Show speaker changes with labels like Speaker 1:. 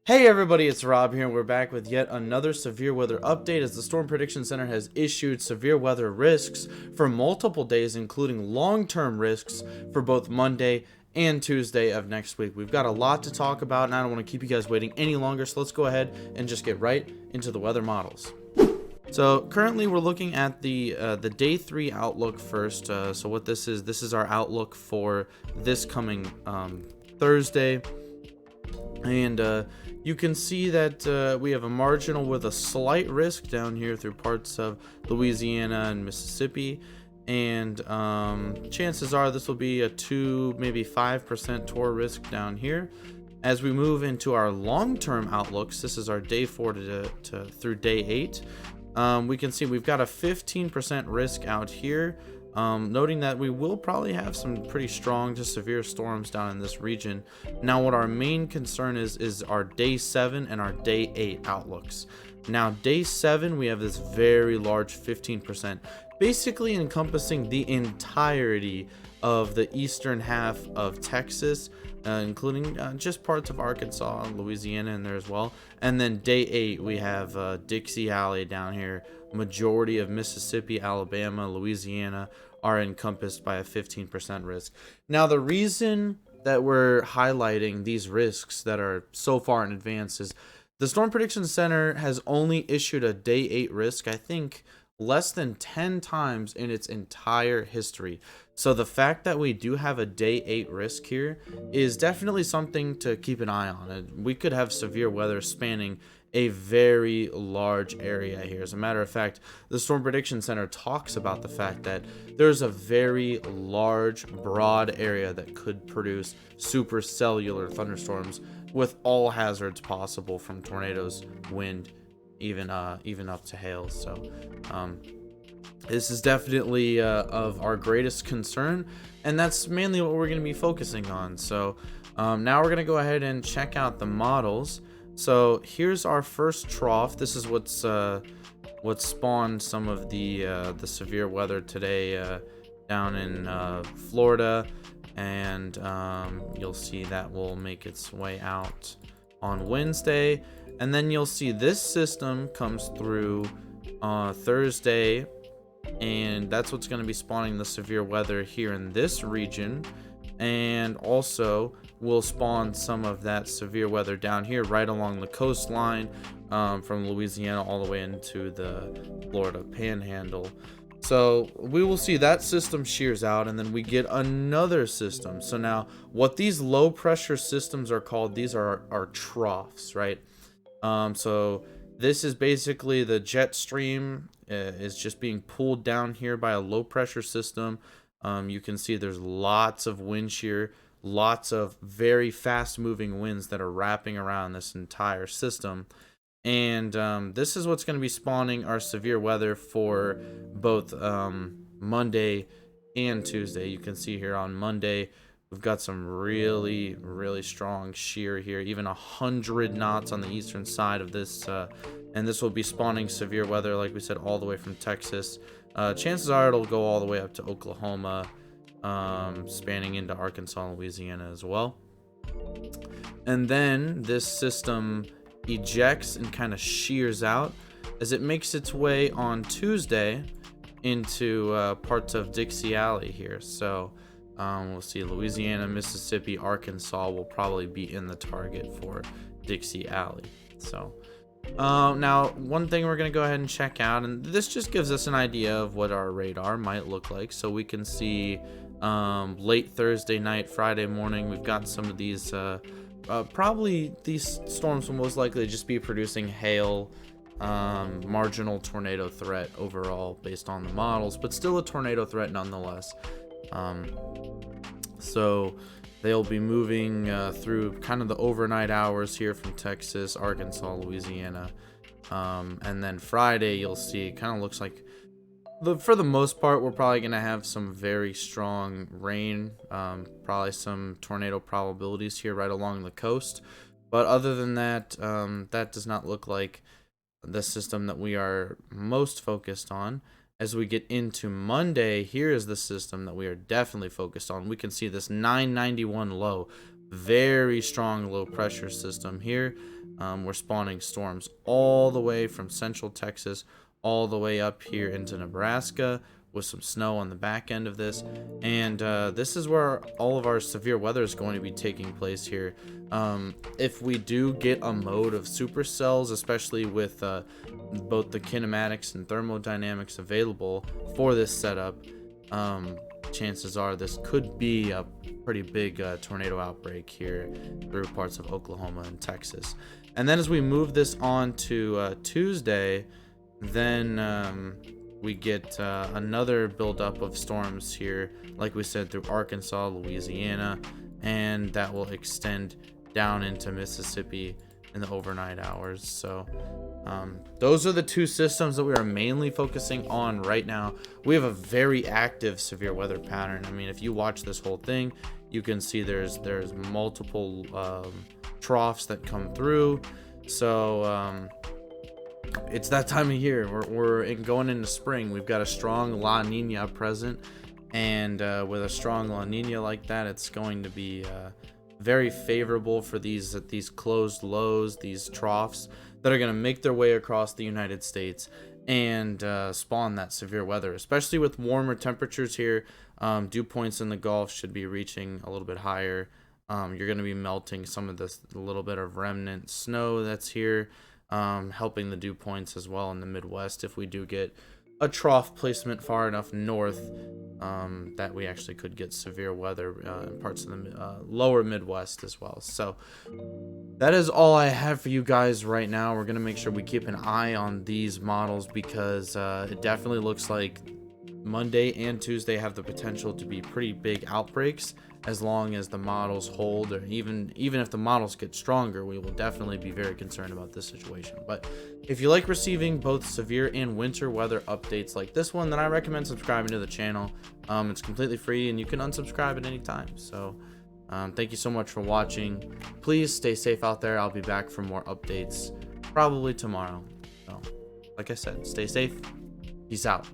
Speaker 1: Hey everybody, it's Rob here, and we're back with yet another severe weather update as the Storm Prediction Center has issued severe weather risks for multiple days, including long-term risks for both Monday and Tuesday of next week. We've got a lot to talk about, and I don't want to keep you guys waiting any longer, so let's go ahead and just get right into the weather models. So currently we're looking at the day 3 outlook first. So what this is our outlook for this coming Thursday. And you can see that we have a marginal with a slight risk down here through parts of Louisiana and Mississippi. And chances are this will be a 2, maybe 5% tour risk down here. As we move into our long-term outlooks, this is our day 4 through day 8. We can see we've got a 15% risk out here. Noting that we will probably have some pretty strong to severe storms down in this region. Now, what our main concern is our day 7 and our day 8 outlooks. Now, day 7, we have this very large 15%, basically encompassing the entirety of the eastern half of Texas, including just parts of Arkansas and Louisiana in there as well. And then day 8, we have Dixie Alley down here. Majority of Mississippi, Alabama, Louisiana are encompassed by a 15% risk. Now, the reason that we're highlighting these risks that are so far in advance is the Storm Prediction Center has only issued a day 8 risk, I think, less than 10 times in its entire history. So the fact that we do have a day 8 risk here is definitely something to keep an eye on. We could have severe weather spanning a very large area here. As a matter of fact, the Storm Prediction Center talks about the fact that there's a very large, broad area that could produce supercellular thunderstorms with all hazards possible, from tornadoes, wind, even up to hail. So this is definitely of our greatest concern, and that's mainly what we're going to be focusing on. So now we're going to go ahead and check out the models. So here's our first trough. This is what spawned some of the severe weather today down in Florida, and you'll see that will make its way out on Wednesday. And then you'll see this system comes through Thursday, and that's what's going to be spawning the severe weather here in this region. And also will spawn some of that severe weather down here right along the coastline, from Louisiana all the way into the Florida Panhandle. So we will see that system shears out, and then we get another system. So now what these low pressure systems are called, these are our troughs, right? So this is basically the jet stream is just being pulled down here by a low pressure system. You can see there's lots of wind shear, lots of very fast moving winds that are wrapping around this entire system. And this is what's going to be spawning our severe weather for both Monday and Tuesday. You can see here on Monday, we've got some really, really strong shear here, even 100 knots on the eastern side of this. And this will be spawning severe weather, like we said, all the way from Texas. Chances are it'll go all the way up to Oklahoma, spanning into Arkansas and Louisiana as well. And then this system ejects and kind of shears out as it makes its way on Tuesday into parts of Dixie Alley here. So we'll see Louisiana, Mississippi, Arkansas will probably be in the target for Dixie Alley. So now one thing we're going to go ahead and check out, and this just gives us an idea of what our radar might look like. So we can see late Thursday night, Friday morning, we've got some of these probably these storms will most likely just be producing hail, marginal tornado threat overall based on the models, but still a tornado threat nonetheless. So they'll be moving through kind of the overnight hours here from Texas, Arkansas, Louisiana. And then Friday, you'll see it kind of looks like, for the most part, we're probably going to have some very strong rain, probably some tornado probabilities here right along the coast. But other than that, that does not look like the system that we are most focused on. As we get into Monday, here is the system that we are definitely focused on. We can see this 991 low, very strong low pressure system here. We're spawning storms all the way from central Texas all the way up here into Nebraska, with some snow on the back end of this. And this is where all of our severe weather is going to be taking place here. If we do get a mode of supercells, especially with both the kinematics and thermodynamics available for this setup, chances are this could be a pretty big tornado outbreak here through parts of Oklahoma and Texas. And then as we move this on to Tuesday, then we get another buildup of storms here, like we said, through Arkansas, Louisiana, and that will extend down into Mississippi in the overnight hours. So those are the two systems that we are mainly focusing on right now. We have a very active severe weather pattern. I mean, if you watch this whole thing, you can see there's multiple troughs that come through. So it's that time of year. We're going into spring. We've got a strong La Nina present, and with a strong La Nina like that, it's going to be very favorable for these closed lows, these troughs that are going to make their way across the United States and spawn that severe weather, especially with warmer temperatures here. Dew points in the Gulf should be reaching a little bit higher. You're going to be melting some of this little bit of remnant snow that's here, helping the dew points as well in the Midwest if we do get a trough placement far enough north, that we actually could get severe weather in parts of the lower Midwest as well. So that is all I have for you guys right now. We're going to make sure we keep an eye on these models, because it definitely looks like Monday and Tuesday have the potential to be pretty big outbreaks. As long as the models hold, or even if the models get stronger, we will definitely be very concerned about this situation. But if you like receiving both severe and winter weather updates like this one, then I recommend subscribing to the channel. It's completely free, and you can unsubscribe at any time. So thank you so much for watching. Please stay safe out there. I'll be back for more updates probably tomorrow. So like I said, stay safe. Peace out.